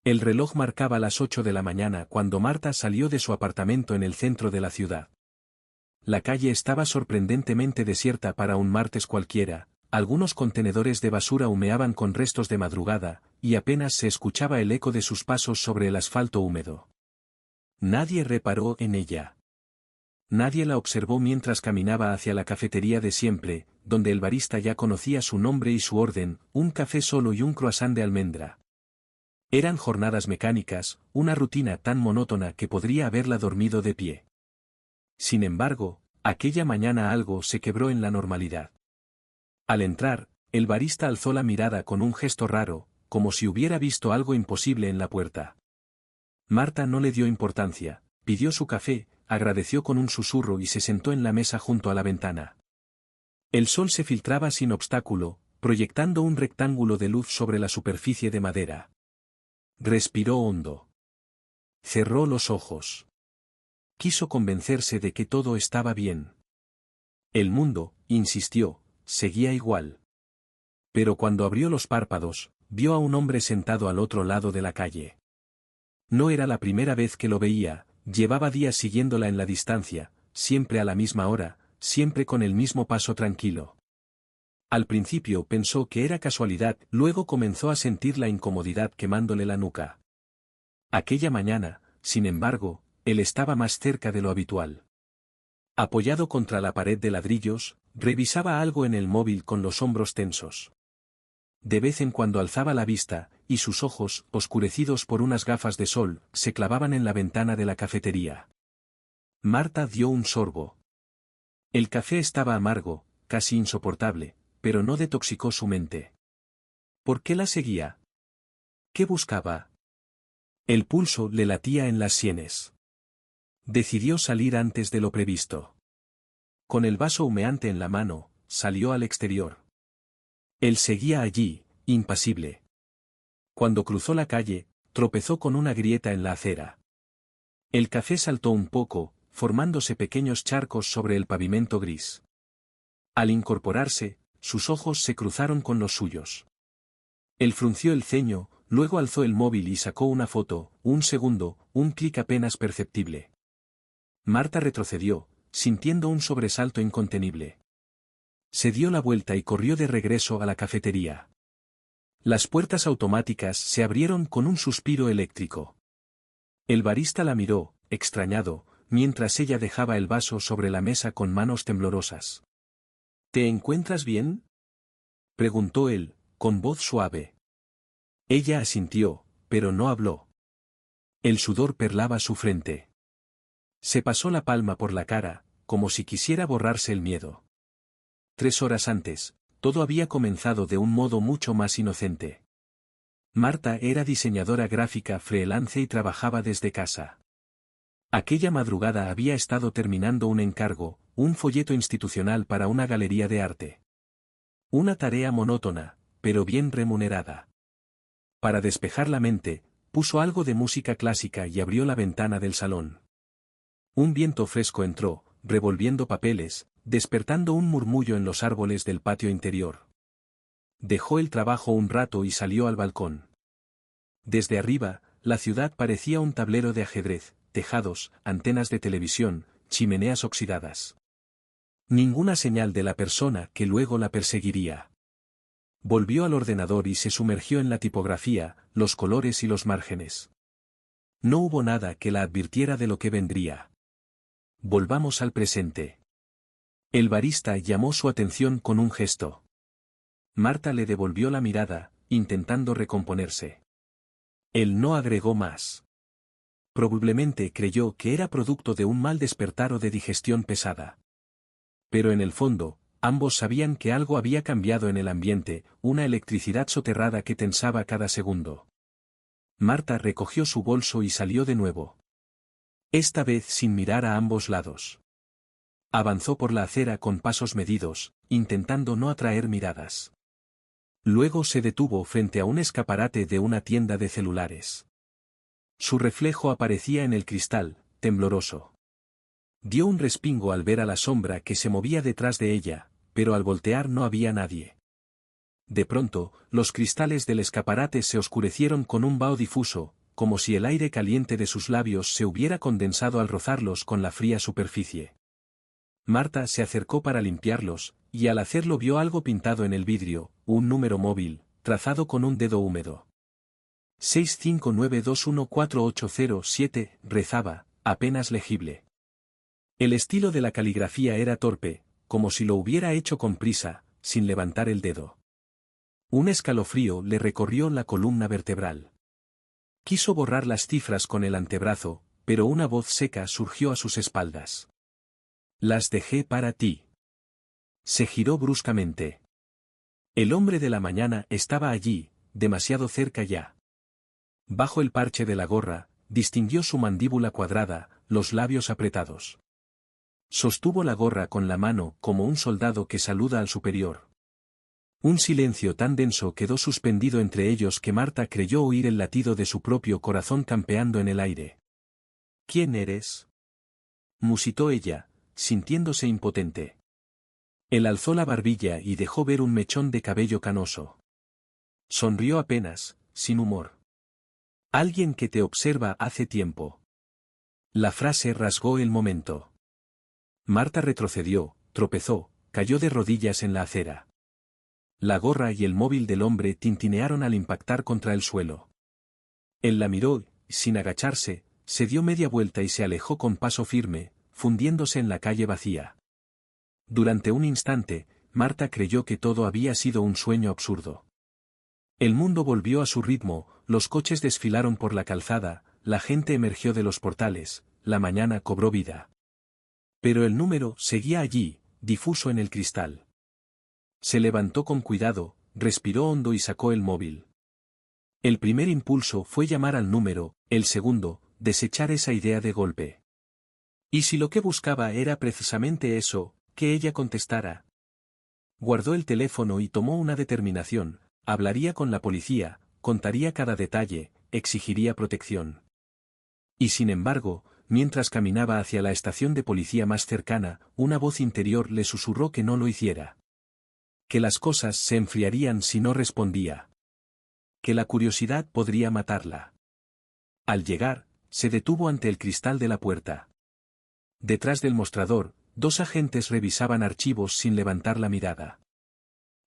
El reloj marcaba las 8 de la mañana cuando Marta salió de su apartamento en el centro de la ciudad. La calle estaba sorprendentemente desierta para un martes cualquiera, algunos contenedores de basura humeaban con restos de madrugada, y apenas se escuchaba el eco de sus pasos sobre el asfalto húmedo. Nadie reparó en ella. Nadie la observó mientras caminaba hacia la cafetería de siempre, donde el barista ya conocía su nombre y su orden, un café solo y un croissant de almendra. Eran jornadas mecánicas, una rutina tan monótona que podría haberla dormido de pie. Sin embargo, aquella mañana algo se quebró en la normalidad. Al entrar, el barista alzó la mirada con un gesto raro, como si hubiera visto algo imposible en la puerta. Marta no le dio importancia, pidió su café, agradeció con un susurro y se sentó en la mesa junto a la ventana. El sol se filtraba sin obstáculo, proyectando un rectángulo de luz sobre la superficie de madera. Respiró hondo. Cerró los ojos. Quiso convencerse de que todo estaba bien. El mundo, insistió, seguía igual. Pero cuando abrió los párpados, vio a un hombre sentado al otro lado de la calle. No era la primera vez que lo veía, llevaba días siguiéndola en la distancia, siempre a la misma hora, siempre con el mismo paso tranquilo. Al principio pensó que era casualidad, luego comenzó a sentir la incomodidad quemándole la nuca. Aquella mañana, sin embargo, él estaba más cerca de lo habitual. Apoyado contra la pared de ladrillos, revisaba algo en el móvil con los hombros tensos. De vez en cuando alzaba la vista, y sus ojos, oscurecidos por unas gafas de sol, se clavaban en la ventana de la cafetería. Marta dio un sorbo. El café estaba amargo, casi insoportable, pero no detoxicó su mente. ¿Por qué la seguía? ¿Qué buscaba? El pulso le latía en las sienes. Decidió salir antes de lo previsto. Con el vaso humeante en la mano, salió al exterior. Él seguía allí, impasible. Cuando cruzó la calle, tropezó con una grieta en la acera. El café saltó un poco, formándose pequeños charcos sobre el pavimento gris. Al incorporarse, sus ojos se cruzaron con los suyos. Él frunció el ceño, luego alzó el móvil y sacó una foto, un segundo, un clic apenas perceptible. Marta retrocedió, sintiendo un sobresalto incontenible. Se dio la vuelta y corrió de regreso a la cafetería. Las puertas automáticas se abrieron con un suspiro eléctrico. El barista la miró, extrañado, mientras ella dejaba el vaso sobre la mesa con manos temblorosas. ¿Te encuentras bien?, preguntó él, con voz suave. Ella asintió, pero no habló. El sudor perlaba su frente. Se pasó la palma por la cara, como si quisiera borrarse el miedo. 3 horas antes, todo había comenzado de un modo mucho más inocente. Marta era diseñadora gráfica freelance y trabajaba desde casa. Aquella madrugada había estado terminando un encargo, un folleto institucional para una galería de arte. Una tarea monótona, pero bien remunerada. Para despejar la mente, puso algo de música clásica y abrió la ventana del salón. Un viento fresco entró, revolviendo papeles, despertando un murmullo en los árboles del patio interior. Dejó el trabajo un rato y salió al balcón. Desde arriba, la ciudad parecía un tablero de ajedrez, tejados, antenas de televisión, chimeneas oxidadas. Ninguna señal de la persona que luego la perseguiría. Volvió al ordenador y se sumergió en la tipografía, los colores y los márgenes. No hubo nada que la advirtiera de lo que vendría. Volvamos al presente. El barista llamó su atención con un gesto. Marta le devolvió la mirada, intentando recomponerse. Él no agregó más. Probablemente creyó que era producto de un mal despertar o de digestión pesada. Pero en el fondo, ambos sabían que algo había cambiado en el ambiente, una electricidad soterrada que tensaba cada segundo. Marta recogió su bolso y salió de nuevo. Esta vez sin mirar a ambos lados. Avanzó por la acera con pasos medidos, intentando no atraer miradas. Luego se detuvo frente a un escaparate de una tienda de celulares. Su reflejo aparecía en el cristal, tembloroso. Dio un respingo al ver a la sombra que se movía detrás de ella, pero al voltear no había nadie. De pronto, los cristales del escaparate se oscurecieron con un vaho difuso, como si el aire caliente de sus labios se hubiera condensado al rozarlos con la fría superficie. Marta se acercó para limpiarlos, y al hacerlo vio algo pintado en el vidrio, un número móvil, trazado con un dedo húmedo. 659214807, rezaba, apenas legible. El estilo de la caligrafía era torpe, como si lo hubiera hecho con prisa, sin levantar el dedo. Un escalofrío le recorrió la columna vertebral. Quiso borrar las cifras con el antebrazo, pero una voz seca surgió a sus espaldas. Las dejé para ti. Se giró bruscamente. El hombre de la mañana estaba allí, demasiado cerca ya. Bajo el parche de la gorra, distinguió su mandíbula cuadrada, los labios apretados. Sostuvo la gorra con la mano como un soldado que saluda al superior. Un silencio tan denso quedó suspendido entre ellos que Marta creyó oír el latido de su propio corazón campeando en el aire. ¿Quién eres?, musitó ella, sintiéndose impotente. Él alzó la barbilla y dejó ver un mechón de cabello canoso. Sonrió apenas, sin humor. Alguien que te observa hace tiempo. La frase rasgó el momento. Marta retrocedió, tropezó, cayó de rodillas en la acera. La gorra y el móvil del hombre tintinearon al impactar contra el suelo. Él la miró, sin agacharse, se dio media vuelta y se alejó con paso firme, fundiéndose en la calle vacía. Durante un instante, Marta creyó que todo había sido un sueño absurdo. El mundo volvió a su ritmo, los coches desfilaron por la calzada, la gente emergió de los portales, la mañana cobró vida. Pero el número seguía allí, difuso en el cristal. Se levantó con cuidado, respiró hondo y sacó el móvil. El primer impulso fue llamar al número, el segundo, desechar esa idea de golpe. ¿Y si lo que buscaba era precisamente eso, que ella contestara? Guardó el teléfono y tomó una determinación: hablaría con la policía, contaría cada detalle, exigiría protección. Y sin embargo, mientras caminaba hacia la estación de policía más cercana, una voz interior le susurró que no lo hiciera. Que las cosas se enfriarían si no respondía. Que la curiosidad podría matarla. Al llegar, se detuvo ante el cristal de la puerta. Detrás del mostrador, dos agentes revisaban archivos sin levantar la mirada.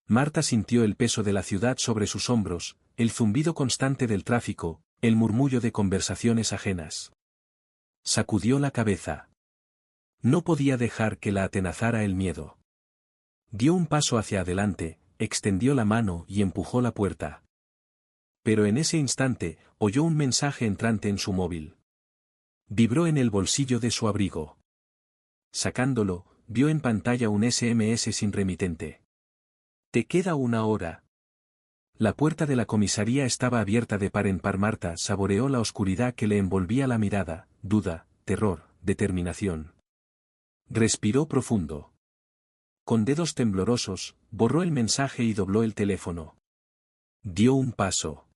Marta sintió el peso de la ciudad sobre sus hombros, el zumbido constante del tráfico, el murmullo de conversaciones ajenas. Sacudió la cabeza. No podía dejar que la atenazara el miedo. Dio un paso hacia adelante, extendió la mano y empujó la puerta. Pero en ese instante, oyó un mensaje entrante en su móvil. Vibró en el bolsillo de su abrigo. Sacándolo, vio en pantalla un SMS sin remitente. «Te queda una hora». La puerta de la comisaría estaba abierta de par en par. Marta saboreó la oscuridad que le envolvía la mirada, duda, terror, determinación. Respiró profundo. Con dedos temblorosos, borró el mensaje y dobló el teléfono. Dio un paso.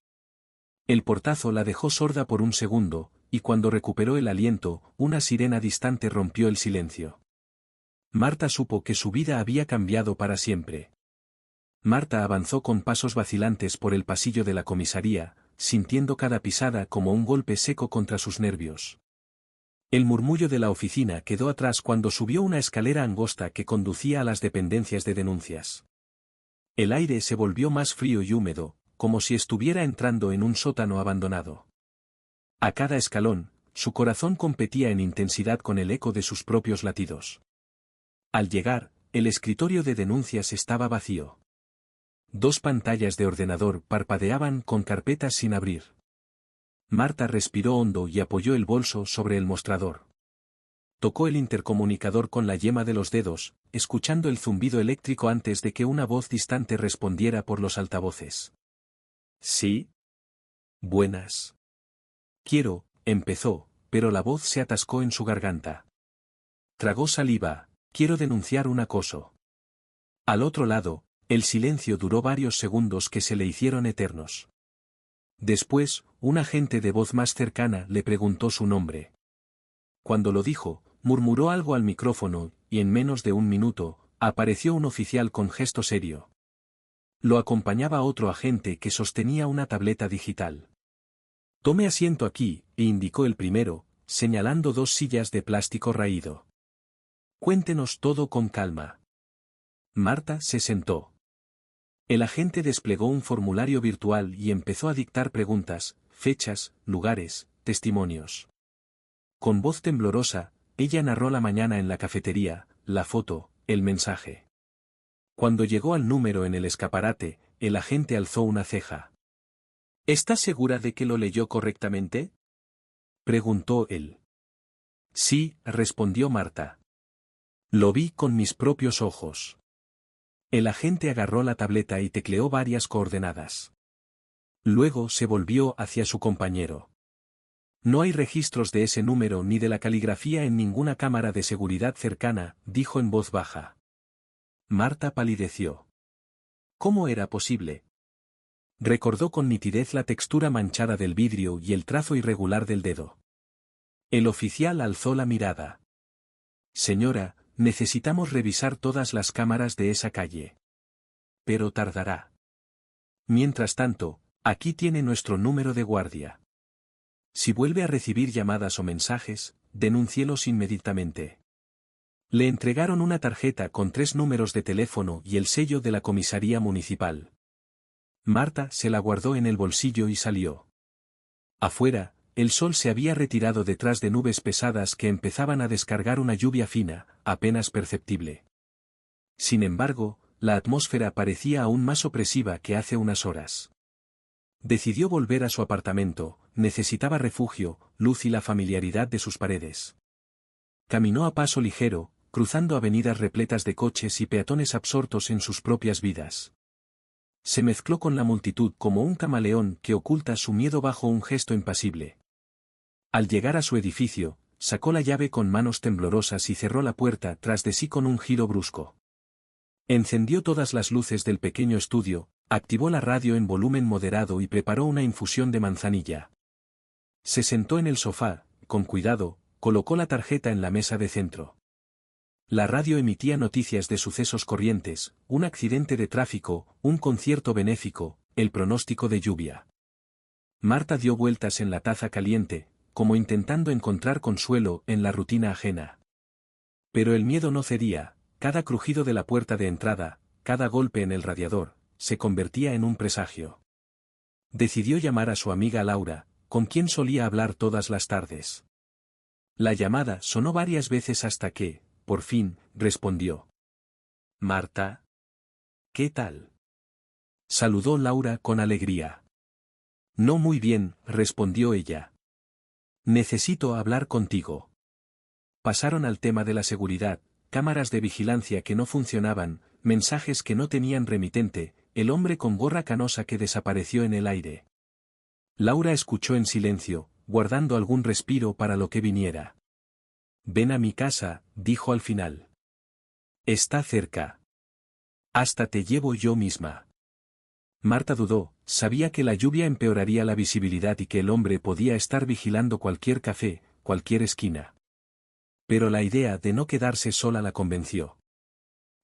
El portazo la dejó sorda por un segundo, y cuando recuperó el aliento, una sirena distante rompió el silencio. Marta supo que su vida había cambiado para siempre. Marta avanzó con pasos vacilantes por el pasillo de la comisaría, sintiendo cada pisada como un golpe seco contra sus nervios. El murmullo de la oficina quedó atrás cuando subió una escalera angosta que conducía a las dependencias de denuncias. El aire se volvió más frío y húmedo, como si estuviera entrando en un sótano abandonado. A cada escalón, su corazón competía en intensidad con el eco de sus propios latidos. Al llegar, el escritorio de denuncias estaba vacío. Dos pantallas de ordenador parpadeaban con carpetas sin abrir. Marta respiró hondo y apoyó el bolso sobre el mostrador. Tocó el intercomunicador con la yema de los dedos, escuchando el zumbido eléctrico antes de que una voz distante respondiera por los altavoces. ¿Sí? Buenas. Quiero, empezó, pero la voz se atascó en su garganta. Tragó saliva. Quiero denunciar un acoso. Al otro lado, el silencio duró varios segundos que se le hicieron eternos. Después, un agente de voz más cercana le preguntó su nombre. Cuando lo dijo, murmuró algo al micrófono, y en menos de un minuto, apareció un oficial con gesto serio. Lo acompañaba otro agente que sostenía una tableta digital. Tome asiento aquí, e indicó el primero, señalando dos sillas de plástico raído. Cuéntenos todo con calma. Marta se sentó. El agente desplegó un formulario virtual y empezó a dictar preguntas, fechas, lugares, testimonios. Con voz temblorosa, ella narró la mañana en la cafetería, la foto, el mensaje. Cuando llegó al número en el escaparate, el agente alzó una ceja. ¿Estás segura de que lo leyó correctamente?, preguntó él. Sí, respondió Marta. Lo vi con mis propios ojos. El agente agarró la tableta y tecleó varias coordenadas. Luego se volvió hacia su compañero. No hay registros de ese número ni de la caligrafía en ninguna cámara de seguridad cercana, dijo en voz baja. Marta palideció. ¿Cómo era posible? Recordó con nitidez la textura manchada del vidrio y el trazo irregular del dedo. El oficial alzó la mirada. Señora, necesitamos revisar todas las cámaras de esa calle. Pero tardará. Mientras tanto, aquí tiene nuestro número de guardia. Si vuelve a recibir llamadas o mensajes, denúncielos inmediatamente. Le entregaron una tarjeta con 3 números de teléfono y el sello de la comisaría municipal. Marta se la guardó en el bolsillo y salió. Afuera, el sol se había retirado detrás de nubes pesadas que empezaban a descargar una lluvia fina, apenas perceptible. Sin embargo, la atmósfera parecía aún más opresiva que hace unas horas. Decidió volver a su apartamento, necesitaba refugio, luz y la familiaridad de sus paredes. Caminó a paso ligero, cruzando avenidas repletas de coches y peatones absortos en sus propias vidas. Se mezcló con la multitud como un camaleón que oculta su miedo bajo un gesto impasible. Al llegar a su edificio, sacó la llave con manos temblorosas y cerró la puerta tras de sí con un giro brusco. Encendió todas las luces del pequeño estudio, activó la radio en volumen moderado y preparó una infusión de manzanilla. Se sentó en el sofá, con cuidado, colocó la tarjeta en la mesa de centro. La radio emitía noticias de sucesos corrientes, un accidente de tráfico, un concierto benéfico, el pronóstico de lluvia. Marta dio vueltas en la taza caliente, como intentando encontrar consuelo en la rutina ajena. Pero el miedo no cedía, cada crujido de la puerta de entrada, cada golpe en el radiador, se convertía en un presagio. Decidió llamar a su amiga Laura, con quien solía hablar todas las tardes. La llamada sonó varias veces hasta que, por fin, respondió. Marta. ¿Qué tal? Saludó Laura con alegría. No muy bien, respondió ella. Necesito hablar contigo. Pasaron al tema de la seguridad, cámaras de vigilancia que no funcionaban, mensajes que no tenían remitente, el hombre con gorra canosa que desapareció en el aire. Laura escuchó en silencio, guardando algún respiro para lo que viniera. Ven a mi casa, dijo al final. Está cerca. Hasta te llevo yo misma. Marta dudó, sabía que la lluvia empeoraría la visibilidad y que el hombre podía estar vigilando cualquier café, cualquier esquina. Pero la idea de no quedarse sola la convenció.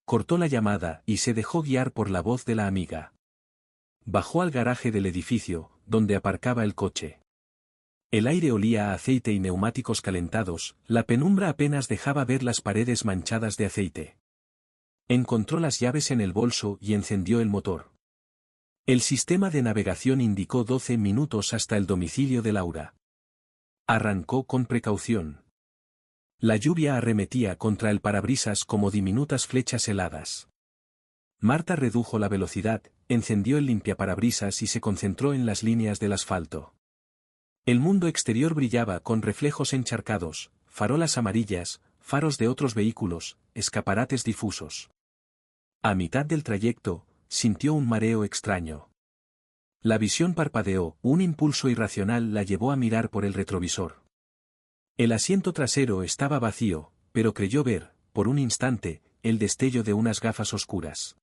Cortó la llamada y se dejó guiar por la voz de la amiga. Bajó al garaje del edificio, donde aparcaba el coche. El aire olía a aceite y neumáticos calentados, la penumbra apenas dejaba ver las paredes manchadas de aceite. Encontró las llaves en el bolso y encendió el motor. El sistema de navegación indicó 12 minutos hasta el domicilio de Laura. Arrancó con precaución. La lluvia arremetía contra el parabrisas como diminutas flechas heladas. Marta redujo la velocidad, encendió el limpiaparabrisas y se concentró en las líneas del asfalto. El mundo exterior brillaba con reflejos encharcados, farolas amarillas, faros de otros vehículos, escaparates difusos. A mitad del trayecto, sintió un mareo extraño. La visión parpadeó, un impulso irracional la llevó a mirar por el retrovisor. El asiento trasero estaba vacío, pero creyó ver, por un instante, el destello de unas gafas oscuras.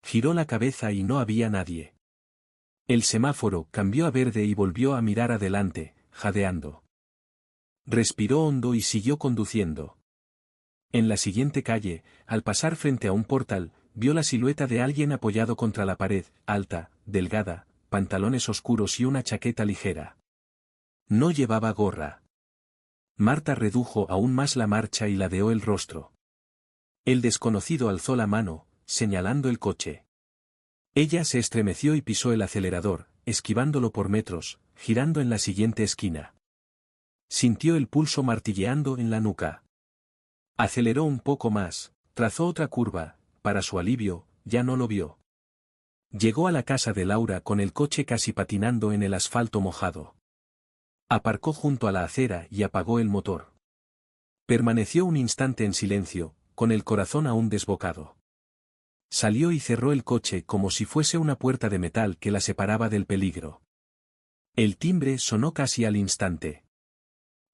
Giró la cabeza y no había nadie. El semáforo cambió a verde y volvió a mirar adelante, jadeando. Respiró hondo y siguió conduciendo. En la siguiente calle, al pasar frente a un portal, vio la silueta de alguien apoyado contra la pared, alta, delgada, pantalones oscuros y una chaqueta ligera. No llevaba gorra. Marta redujo aún más la marcha y ladeó el rostro. El desconocido alzó la mano, señalando el coche. Ella se estremeció y pisó el acelerador, esquivándolo por metros, girando en la siguiente esquina. Sintió el pulso martilleando en la nuca. Aceleró un poco más, trazó otra curva, para su alivio, ya no lo vio. Llegó a la casa de Laura con el coche casi patinando en el asfalto mojado. Aparcó junto a la acera y apagó el motor. Permaneció un instante en silencio, con el corazón aún desbocado. Salió y cerró el coche como si fuese una puerta de metal que la separaba del peligro. El timbre sonó casi al instante.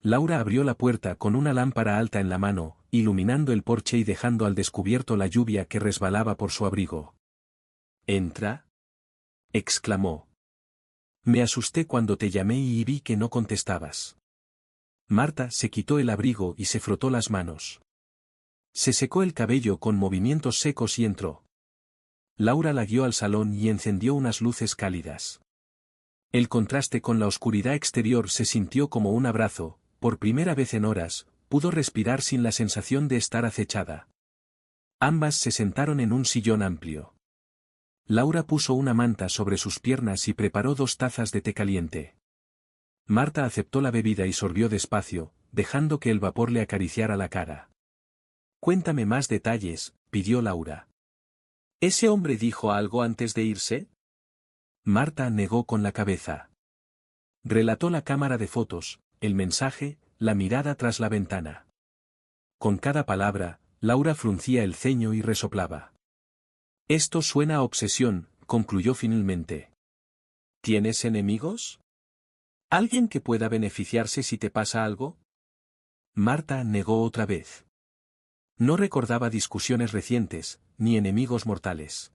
Laura abrió la puerta con una lámpara alta en la mano, iluminando el porche y dejando al descubierto la lluvia que resbalaba por su abrigo. «¿Entra?», exclamó. «Me asusté cuando te llamé y vi que no contestabas». Marta se quitó el abrigo y se frotó las manos. Se secó el cabello con movimientos secos y entró. Laura la guió al salón y encendió unas luces cálidas. El contraste con la oscuridad exterior se sintió como un abrazo. Por primera vez en horas, pudo respirar sin la sensación de estar acechada. Ambas se sentaron en un sillón amplio. Laura puso una manta sobre sus piernas y preparó 2 tazas de té caliente. Marta aceptó la bebida y sorbió despacio, dejando que el vapor le acariciara la cara. «Cuéntame más detalles», pidió Laura. «¿Ese hombre dijo algo antes de irse?». Marta negó con la cabeza. Relató la cámara de fotos, el mensaje, la mirada tras la ventana. Con cada palabra, Laura fruncía el ceño y resoplaba. «Esto suena a obsesión», concluyó finalmente. «¿Tienes enemigos? ¿Alguien que pueda beneficiarse si te pasa algo?». Marta negó otra vez. No recordaba discusiones recientes, ni enemigos mortales.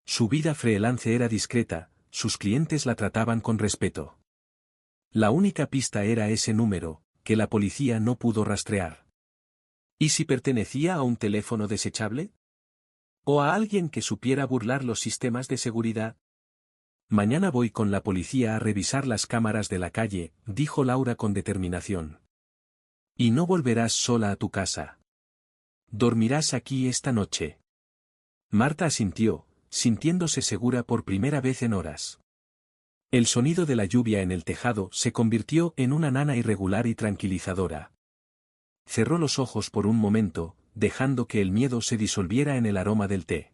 Su vida freelance era discreta, sus clientes la trataban con respeto. La única pista era ese número, que la policía no pudo rastrear. ¿Y si pertenecía a un teléfono desechable? ¿O a alguien que supiera burlar los sistemas de seguridad? «Mañana voy con la policía a revisar las cámaras de la calle», dijo Laura con determinación. «Y no volverás sola a tu casa. Dormirás aquí esta noche». Marta asintió, sintiéndose segura por primera vez en horas. El sonido de la lluvia en el tejado se convirtió en una nana irregular y tranquilizadora. Cerró los ojos por un momento, dejando que el miedo se disolviera en el aroma del té.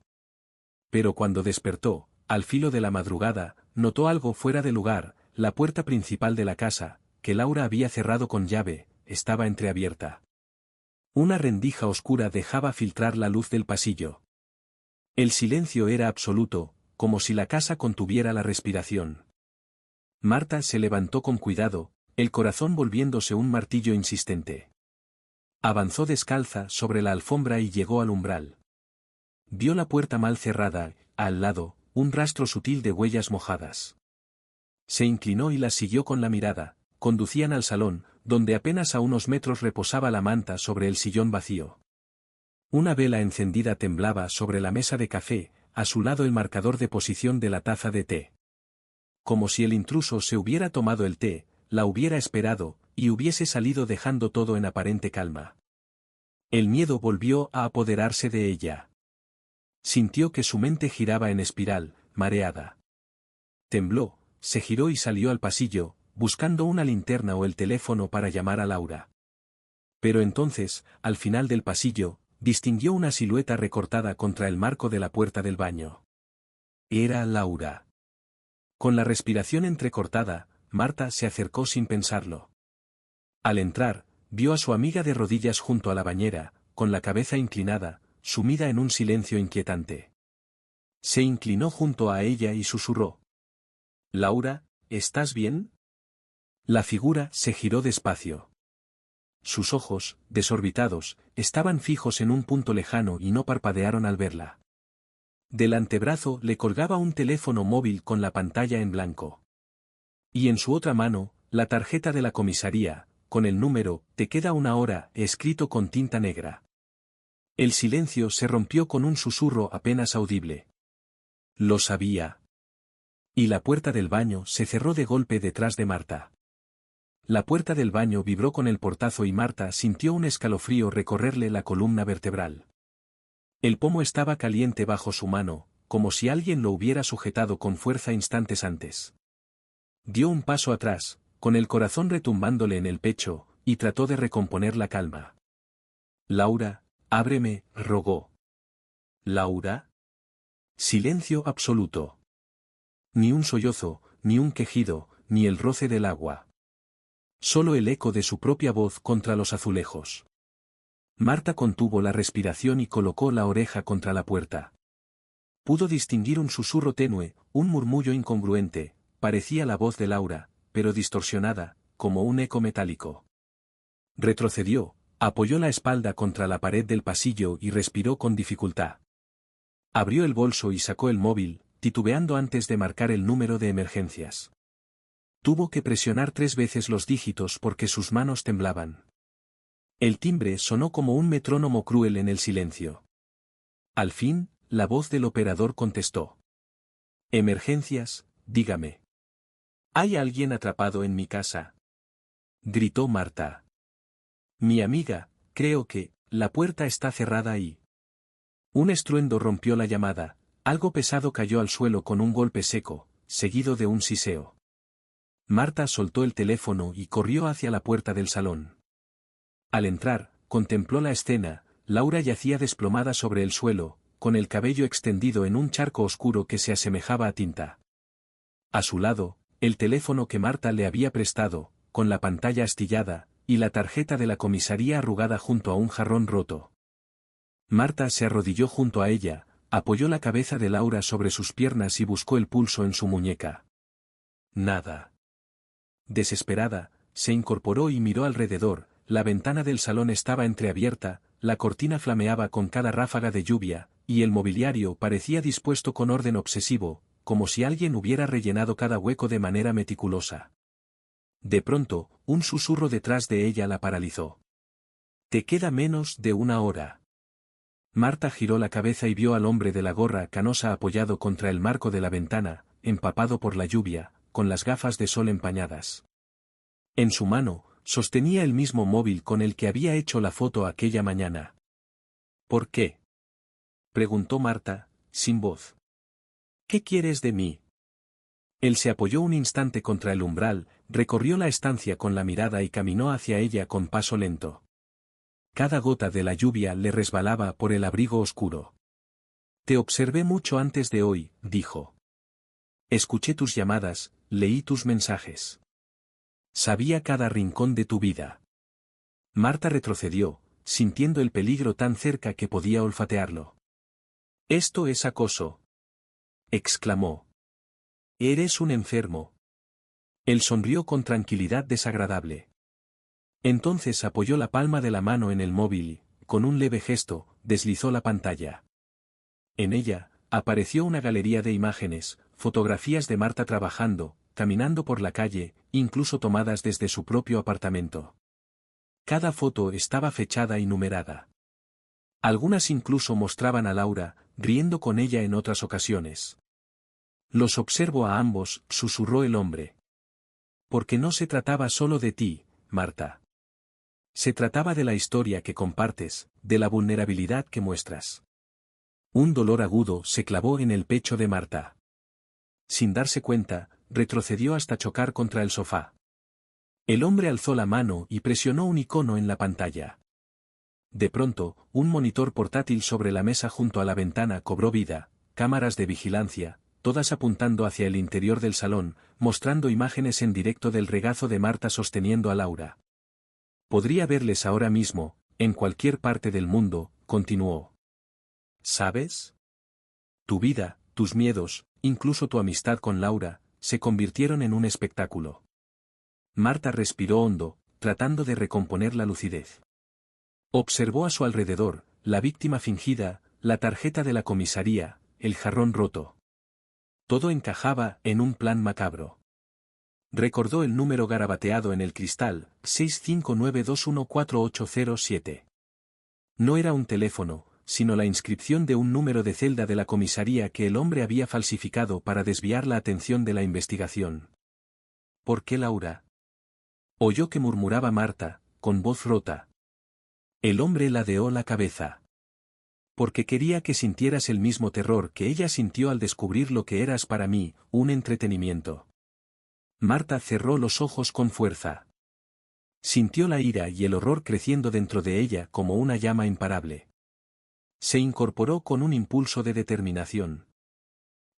Pero cuando despertó, al filo de la madrugada, notó algo fuera de lugar. La puerta principal de la casa, que Laura había cerrado con llave, estaba entreabierta. Una rendija oscura dejaba filtrar la luz del pasillo. El silencio era absoluto, como si la casa contuviera la respiración. Marta se levantó con cuidado, el corazón volviéndose un martillo insistente. Avanzó descalza sobre la alfombra y llegó al umbral. Vio la puerta mal cerrada, al lado, un rastro sutil de huellas mojadas. Se inclinó y las siguió con la mirada. Conducían al salón, donde apenas a unos metros reposaba la manta sobre el sillón vacío. Una vela encendida temblaba sobre la mesa de café, a su lado el marcador de posición de la taza de té. Como si el intruso se hubiera tomado el té, la hubiera esperado, y hubiese salido dejando todo en aparente calma. El miedo volvió a apoderarse de ella. Sintió que su mente giraba en espiral, mareada. Tembló, se giró y salió al pasillo, buscando una linterna o el teléfono para llamar a Laura. Pero entonces, al final del pasillo, distinguió una silueta recortada contra el marco de la puerta del baño. Era Laura. Con la respiración entrecortada, Marta se acercó sin pensarlo. Al entrar, vio a su amiga de rodillas junto a la bañera, con la cabeza inclinada, sumida en un silencio inquietante. Se inclinó junto a ella y susurró. «Laura, ¿estás bien?». La figura se giró despacio. Sus ojos, desorbitados, estaban fijos en un punto lejano y no parpadearon al verla. Del antebrazo le colgaba un teléfono móvil con la pantalla en blanco. Y en su otra mano, la tarjeta de la comisaría, con el número «Te queda 1 hora» escrito con tinta negra. El silencio se rompió con un susurro apenas audible. Lo sabía. Y la puerta del baño se cerró de golpe detrás de Marta. La puerta del baño vibró con el portazo y Marta sintió un escalofrío recorrerle la columna vertebral. El pomo estaba caliente bajo su mano, como si alguien lo hubiera sujetado con fuerza instantes antes. Dio un paso atrás, con el corazón retumbándole en el pecho, y trató de recomponer la calma. Laura, ábreme, rogó. ¿Laura? Silencio absoluto. Ni un sollozo, ni un quejido, ni el roce del agua. Solo el eco de su propia voz contra los azulejos. Marta contuvo la respiración y colocó la oreja contra la puerta. Pudo distinguir un susurro tenue, un murmullo incongruente, parecía la voz de Laura, pero distorsionada, como un eco metálico. Retrocedió, apoyó la espalda contra la pared del pasillo y respiró con dificultad. Abrió el bolso y sacó el móvil, titubeando antes de marcar el número de emergencias. Tuvo que presionar 3 veces los dígitos porque sus manos temblaban. El timbre sonó como un metrónomo cruel en el silencio. Al fin, la voz del operador contestó. «Emergencias, dígame. ¿Hay alguien atrapado en mi casa?», gritó Marta. «Mi amiga, creo que, la puerta está cerrada ahí». Un estruendo rompió la llamada, algo pesado cayó al suelo con un golpe seco, seguido de un siseo. Marta soltó el teléfono y corrió hacia la puerta del salón. Al entrar, contempló la escena. Laura yacía desplomada sobre el suelo, con el cabello extendido en un charco oscuro que se asemejaba a tinta. A su lado, el teléfono que Marta le había prestado, con la pantalla astillada, y la tarjeta de la comisaría arrugada junto a un jarrón roto. Marta se arrodilló junto a ella, apoyó la cabeza de Laura sobre sus piernas y buscó el pulso en su muñeca. Nada. Desesperada, se incorporó y miró alrededor. La ventana del salón estaba entreabierta, la cortina flameaba con cada ráfaga de lluvia, y el mobiliario parecía dispuesto con orden obsesivo, como si alguien hubiera rellenado cada hueco de manera meticulosa. De pronto, un susurro detrás de ella la paralizó. «Te queda menos de 1 hora». Marta giró la cabeza y vio al hombre de la gorra canosa apoyado contra el marco de la ventana, empapado por la lluvia, con las gafas de sol empañadas. En su mano, sostenía el mismo móvil con el que había hecho la foto aquella mañana. «¿Por qué?», preguntó Marta, sin voz. «¿Qué quieres de mí?». Él se apoyó un instante contra el umbral, recorrió la estancia con la mirada y caminó hacia ella con paso lento. Cada gota de la lluvia le resbalaba por el abrigo oscuro. «Te observé mucho antes de hoy», dijo. «Escuché tus llamadas, leí tus mensajes. Sabía cada rincón de tu vida». Marta retrocedió, sintiendo el peligro tan cerca que podía olfatearlo. «Esto es acoso», exclamó. «Eres un enfermo». Él sonrió con tranquilidad desagradable. Entonces apoyó la palma de la mano en el móvil y, con un leve gesto, deslizó la pantalla. En ella, apareció una galería de imágenes, fotografías de Marta trabajando, caminando por la calle, incluso tomadas desde su propio apartamento. Cada foto estaba fechada y numerada. Algunas incluso mostraban a Laura, riendo con ella en otras ocasiones. «Los observo a ambos», susurró el hombre. «Porque no se trataba solo de ti, Marta. Se trataba de la historia que compartes, de la vulnerabilidad que muestras». Un dolor agudo se clavó en el pecho de Marta. Sin darse cuenta, retrocedió hasta chocar contra el sofá. El hombre alzó la mano y presionó un icono en la pantalla. De pronto, un monitor portátil sobre la mesa junto a la ventana cobró vida, cámaras de vigilancia, todas apuntando hacia el interior del salón, mostrando imágenes en directo del regazo de Marta sosteniendo a Laura. «Podría verles ahora mismo, en cualquier parte del mundo», continuó. «¿Sabes? Tu vida, tus miedos, incluso tu amistad con Laura, se convirtieron en un espectáculo». Marta respiró hondo, tratando de recomponer la lucidez. Observó a su alrededor, la víctima fingida, la tarjeta de la comisaría, el jarrón roto. Todo encajaba en un plan macabro. Recordó el número garabateado en el cristal, 659214807. No era un teléfono, sino la inscripción de un número de celda de la comisaría que el hombre había falsificado para desviar la atención de la investigación. ¿Por qué Laura? Oyó que murmuraba Marta, con voz rota. El hombre ladeó la cabeza. Porque quería que sintieras el mismo terror que ella sintió al descubrir lo que eras para mí, un entretenimiento. Marta cerró los ojos con fuerza. Sintió la ira y el horror creciendo dentro de ella como una llama imparable. Se incorporó con un impulso de determinación.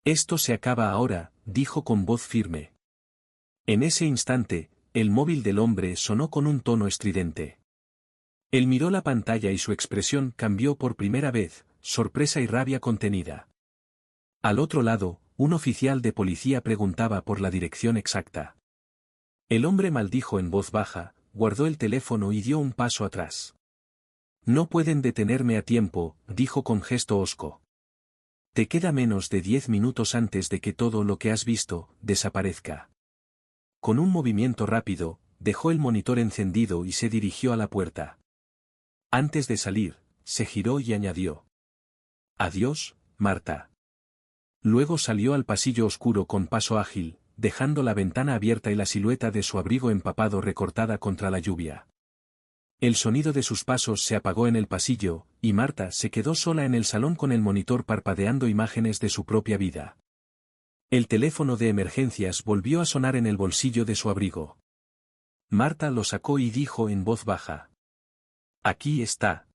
Esto se acaba ahora, dijo con voz firme. En ese instante, el móvil del hombre sonó con un tono estridente. Él miró la pantalla y su expresión cambió por primera vez, sorpresa y rabia contenida. Al otro lado, un oficial de policía preguntaba por la dirección exacta. El hombre maldijo en voz baja, guardó el teléfono y dio un paso atrás. No pueden detenerme a tiempo, dijo con gesto hosco. Te queda menos de 10 minutos antes de que todo lo que has visto desaparezca. Con un movimiento rápido, dejó el monitor encendido y se dirigió a la puerta. Antes de salir, se giró y añadió. Adiós, Marta. Luego salió al pasillo oscuro con paso ágil, dejando la ventana abierta y la silueta de su abrigo empapado recortada contra la lluvia. El sonido de sus pasos se apagó en el pasillo, y Marta se quedó sola en el salón con el monitor parpadeando imágenes de su propia vida. El teléfono de emergencias volvió a sonar en el bolsillo de su abrigo. Marta lo sacó y dijo en voz baja. Aquí está.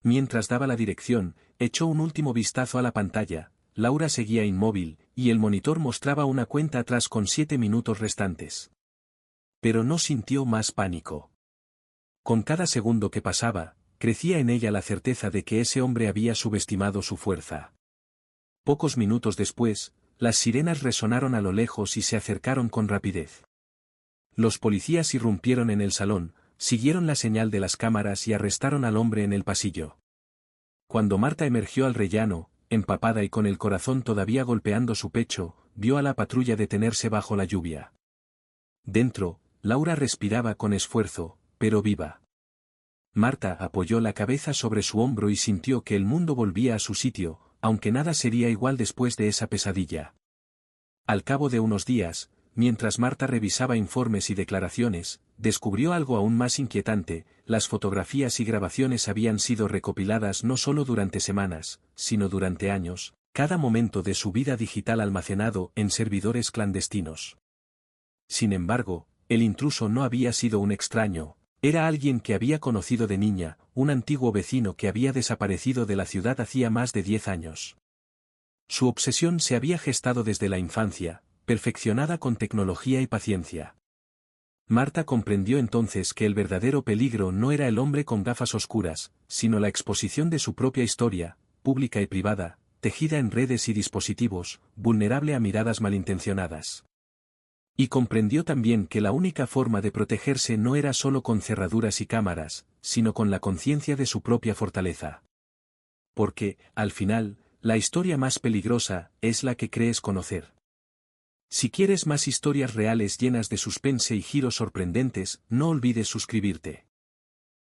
Mientras daba la dirección, echó un último vistazo a la pantalla. Laura seguía inmóvil, y el monitor mostraba una cuenta atrás con 7 minutos restantes. Pero no sintió más pánico. Con cada segundo que pasaba, crecía en ella la certeza de que ese hombre había subestimado su fuerza. Pocos minutos después, las sirenas resonaron a lo lejos y se acercaron con rapidez. Los policías irrumpieron en el salón, siguieron la señal de las cámaras y arrestaron al hombre en el pasillo. Cuando Marta emergió al rellano, empapada y con el corazón todavía golpeando su pecho, vio a la patrulla detenerse bajo la lluvia. Dentro, Laura respiraba con esfuerzo, pero viva. Marta apoyó la cabeza sobre su hombro y sintió que el mundo volvía a su sitio, aunque nada sería igual después de esa pesadilla. Al cabo de unos días, mientras Marta revisaba informes y declaraciones, descubrió algo aún más inquietante: las fotografías y grabaciones habían sido recopiladas no solo durante semanas, sino durante años, cada momento de su vida digital almacenado en servidores clandestinos. Sin embargo, el intruso no había sido un extraño. Era alguien que había conocido de niña, un antiguo vecino que había desaparecido de la ciudad hacía más de 10 años. Su obsesión se había gestado desde la infancia, perfeccionada con tecnología y paciencia. Marta comprendió entonces que el verdadero peligro no era el hombre con gafas oscuras, sino la exposición de su propia historia, pública y privada, tejida en redes y dispositivos, vulnerable a miradas malintencionadas. Y comprendió también que la única forma de protegerse no era solo con cerraduras y cámaras, sino con la conciencia de su propia fortaleza. Porque, al final, la historia más peligrosa es la que crees conocer. Si quieres más historias reales llenas de suspense y giros sorprendentes, no olvides suscribirte.